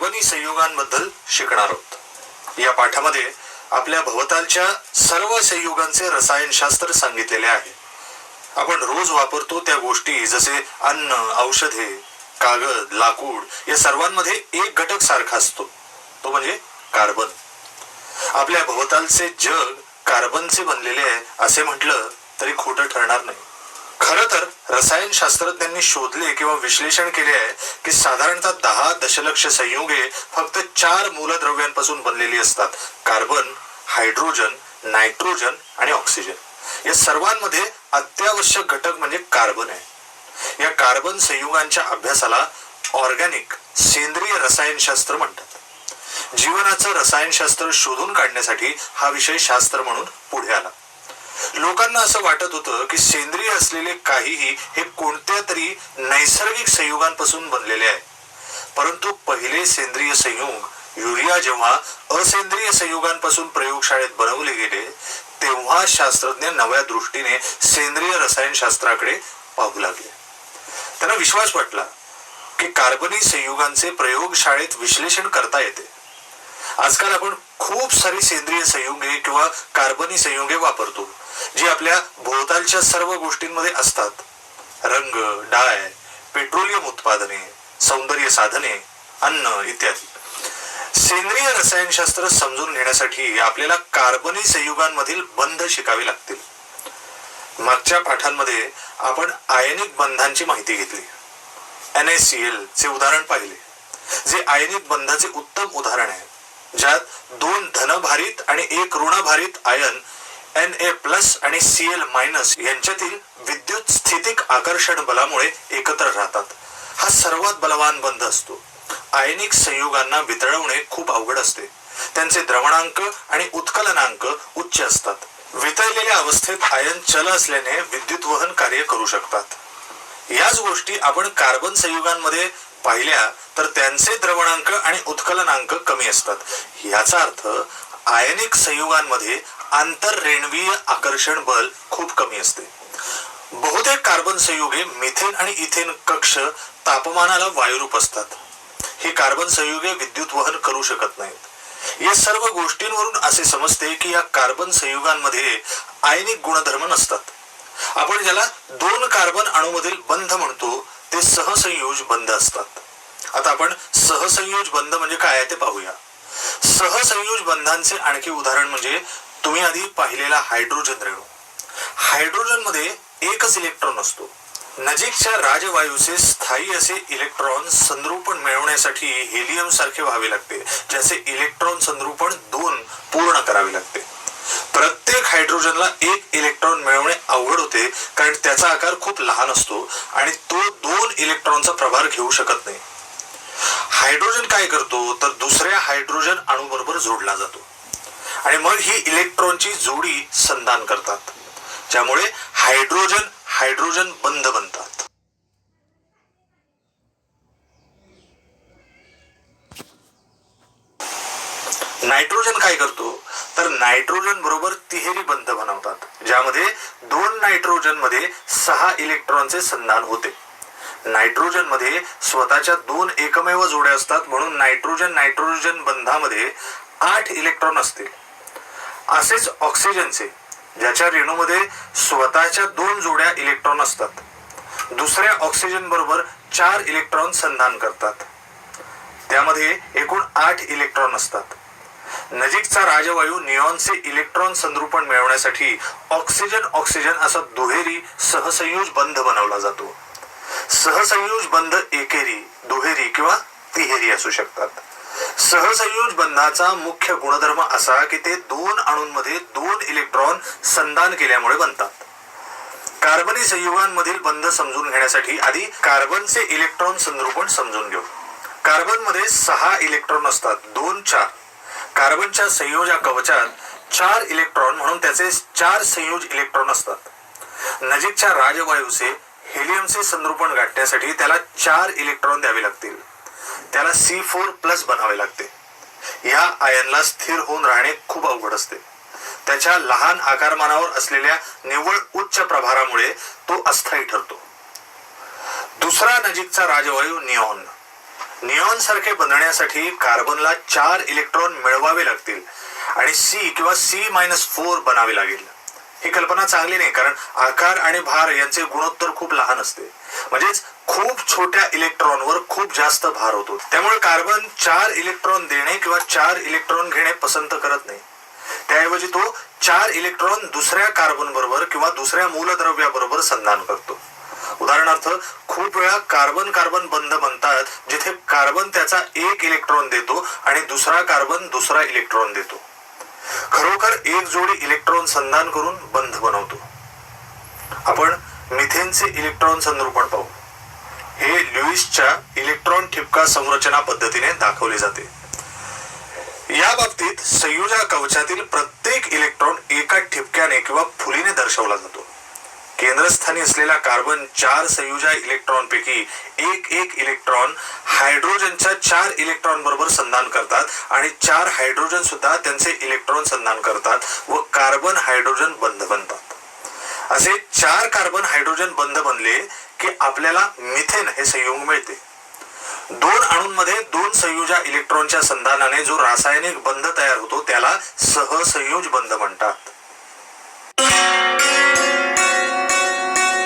कार्बनी संयुगांबद्दल शिकणार आहोत। या पाठामध्ये आपल्या भोवतालच्या सर्व संयुगांचे रसायनशास्त्र सांगितलेले आहे। आपण रोज वापरतो त्या गोष्टी जसे अन्न, औषधे, कागद, लाकूड या सर्वांमध्ये एक घटक सारखा असतो, तो म्हणजे कार्बन। आपल्या भोवतालचे जग कार्बनचे बनलेले आहे असे म्हटलं तरी खोटं ठरणार नाही। खरं तर रसायनशास्त्रज्ञांनी शोधले किंवा विश्लेषण केले आहे की साधारणतः 10 दशलक्ष संयुगे फक्त 4 मूलद्रव्यांपासून बनलेली असतात: कार्बन, हायड्रोजन, नायट्रोजन आणि ऑक्सिजन। या सर्वांमध्ये अत्यावश्यक घटक म्हणजे कार्बन आहे। या कार्बन संयुगांच्या अभ्यासाला ऑर्गॅनिक सेंद्रिय रसायनशास्त्र म्हणतात। जीवनाचं रसायनशास्त्र शोधून काढण्यासाठी हा विषय शास्त्र म्हणून पुढे आला। लोकांना असं वाटत होतं की सेंद्रिय असलेले काहीही हे कोणत्या तरी नैसर्गिक संयुगांपासून बनलेले आहे, परंतु पहिले सेंद्रिय संयुग युरिया जेव्हा असेंद्रिय संयुगांपासून प्रयोगशाळेत बनवले गेले तेव्हा शास्त्रज्ञ नव्या दृष्टीने सेंद्रिय रसायनशास्त्राकडे पाहू लागले। त्यांना विश्वास वाटला की कार्बनी संयुगांचे प्रयोगशाळेत विश्लेषण करता येते। आजकाल आपण खूप सारी सेंद्रिय संयुगे किंवा कार्बनी संयुगे वापरतो जी आपल्या भोवतालच्या सर्व गोष्टींमध्ये असतात: रंग, डाय, पेट्रोलियम उत्पादने, सौंदर्य साधने, अन्न इत्यादी। सेंद्रिय रसायनशास्त्र समजून घेण्यासाठी आपल्याला कार्बनी संयुगांमधील बंध शिकावे लागतील। मागच्या पाठांमध्ये आपण आयनिक बंधांची माहिती घेतली। NaCl चे उदाहरण पाहिले, जे आयनिक बंधाचे उत्तम उदाहरण आहे, ज्यात 2 धनभारित आणि 1 ऋणभारित आयन Na+ आणि Cl- यांच्यातील विद्युत स्थितिक आकर्षण बलामुळे एकत्र राहतात। हा सर्वात बलवान बंध असतो। आयनिक संयुगांना वितळवणे खूप अवघड असते। त्यांचे द्रवणांक आणि उत्कलनांक उच्च असतात। वितळलेल्या अवस्थेत आयन चल असल्याने विद्युत वहन कार्य करू शकतात। याच गोष्टी आपण कार्बन संयुगांमध्ये पाहिल्या तर त्यांचे द्रवणांक आणि उत्कलनांक कमी असतात। याचा अर्थ आयनिक संयुगांमध्ये आंतररेणवीय आकर्षण बल खूप कमी असते। बहुतेक कार्बन संयुगे मिथेन आणि इथेन कक्ष तापमानाला वायुरूप असतात। ही कार्बन संयुगे विद्युत वहन करू शकत नाहीत। या सर्व गोष्टींवरून असे समजते की या कार्बन संयुगांमध्ये आयनिक गुणधर्म नसतात। आपण ज्याला 2 कार्बन अणूमधील बंध म्हणतो ते सहसंयोज बंध असतात। आता आपण सहसंयोज बंध म्हणजे काय ते पाहूया। सहसंयोज बंधांचे आणखी उदाहरण म्हणजे तुम्ही आधी पाहिलेला हायड्रोजन रेणू। हायड्रोजन मध्ये एकच इलेक्ट्रॉन असतो। नजीकच्या राजवायूचे स्थायी असे इलेक्ट्रॉन संद्रूपण मिळवण्यासाठी हेलियम सारखे व्हावे लागते, ज्याचे इलेक्ट्रॉन संद्रूपण 2 पूर्ण करावे लागते। प्रत्येक हायड्रोजनला 1 इलेक्ट्रॉन मिळवणे अवघड होते, कारण त्याचा आकार खूप लहान असतो आणि तो 2 इलेक्ट्रॉनचा प्रभार घेऊ शकत नाही। हायड्रोजन काय करतो तर दुसऱ्या हायड्रोजन अणूबरोबर जोडला जातो आणि मग ही इलेक्ट्रॉनची जोडी संधान करतात, ज्यामुळे हायड्रोजन हायड्रोजन बंध बनतात। नायट्रोजन काय करतो तर नायट्रोजन बरोबर तिहेरी बंध बनवतात, ज्यामध्ये 2 नायट्रोजन मध्ये 6 इलेक्ट्रॉनचे संधान होते। नायट्रोजन मध्ये स्वतःच्या 2 एकमेव जोड्या असतात, म्हणून नायट्रोजन नायट्रोजन बंधामध्ये 8 इलेक्ट्रॉन असतील। असेच ऑक्सिजनचे, ज्याच्या रेणूमध्ये स्वतःच्या 2 जोड्या इलेक्ट्रॉन असतात, दुसऱ्या ऑक्सिजन बरोबर 4 इलेक्ट्रॉन संधान करतात। त्यामध्ये एकूण 8 इलेक्ट्रॉन असतात। नजीकचा राजवायू निऑनचे इलेक्ट्रॉन संद्रूपण मिळवण्यासाठी ऑक्सिजन ऑक्सिजन असा दुहेरी सहसंयोज बंध बनवला जातो। सहसंयोज बंध एकेरी, दुहेरी किंवा तिहेरी असू शकतात। सहसंयोज बंधाचा मुख्य गुणधर्म असा की ते 2 अणूंमध्ये 2 इलेक्ट्रॉन संधान केल्यामुळे बनतात। कार्बनी संयुगांमधील बंध समजून घेण्यासाठी आधी कार्बनचे इलेक्ट्रॉन संद्रूपण समजून घेऊ। कार्बन मध्ये 6 इलेक्ट्रॉन असतात, 2 4। कार्बनच्या संयोजा कवचात 4 इलेक्ट्रॉन म्हणून त्याचे 4 संयोज इलेक्ट्रॉन असतात। नजीकच्या राजवायूचे हेलियमचे संद्रूपण गाठण्यासाठी त्याला 4 इलेक्ट्रॉन द्यावे लागतील। त्याला C4+ बनावे लागते। या आयनला स्थिर होऊन राहणे खूप अवघड असते। त्याच्या लहान आकारमानावर असलेल्या निव्वळ उच्च प्रभारामुळे तो अस्थायी ठरतो। दुसरा नजीकचा राजवायू निऑन। निऑन सारखे बनण्यासाठी कार्बनला 4 इलेक्ट्रॉन मिळवावे लागतील आणि C किंवा C-4 बनावे लागेल. ही कल्पना चांगली नाही, कारण आकार आणि भार यांचे गुणोत्तर खूप लहान असते. म्हणजेच खूप छोट्या इलेक्ट्रॉनवर खूप जास्त भार होतो. त्यामुळे कार्बन 4 इलेक्ट्रॉन देणे किंवा 4 इलेक्ट्रॉन घेणे पसंत करत नाही. त्याऐवजी तो 4 इलेक्ट्रॉन दुसऱ्या कार्बन बरोबर किंवा दुसऱ्या मूलद्रव्याबरोबर संधान करतो. उदाहरणार्थ, खूप वेळा कार्बन कार्बन बंध बनतात जिथे कार्बन त्याचा 1 इलेक्ट्रॉन देतो आणि दुसरा कार्बन दुसरा इलेक्ट्रॉन देतो. खरोखर एक जोडी इलेक्ट्रॉन संधान करून बंध बनवतो. आपण मिथेनचे इलेक्ट्रॉन संरूपण पाहू. हे ल्युईसच्या इलेक्ट्रॉन ठिपका संरचना पद्धतीने दाखवले जाते. या बाबतीत संयोजा कवचातील प्रत्येक इलेक्ट्रॉन एका ठिपक्याने किंवा फुलीने दर्शवला जातो. केंद्रस्थानी असलेल्या कार्बन 4 संयोजा इलेक्ट्रॉन पैकी एक इलेक्ट्रॉन हायड्रोजनच्या 4 इलेक्ट्रॉन बरोबर संधान करतात आणि 4 हायड्रोजन सुद्धा त्यांचे इलेक्ट्रॉन संधान करतात व कार्बन हायड्रोजन बंध बनतात. असे 4 कार्बन हायड्रोजन बंध बनले की आपल्याला मिथेन हे संयुग मिळते. 2 अणूंमध्ये 2 संयोजा इलेक्ट्रॉनच्या संधानाने जो रासायनिक बंध तयार होतो त्याला सहसंयोज बंध म्हणतात.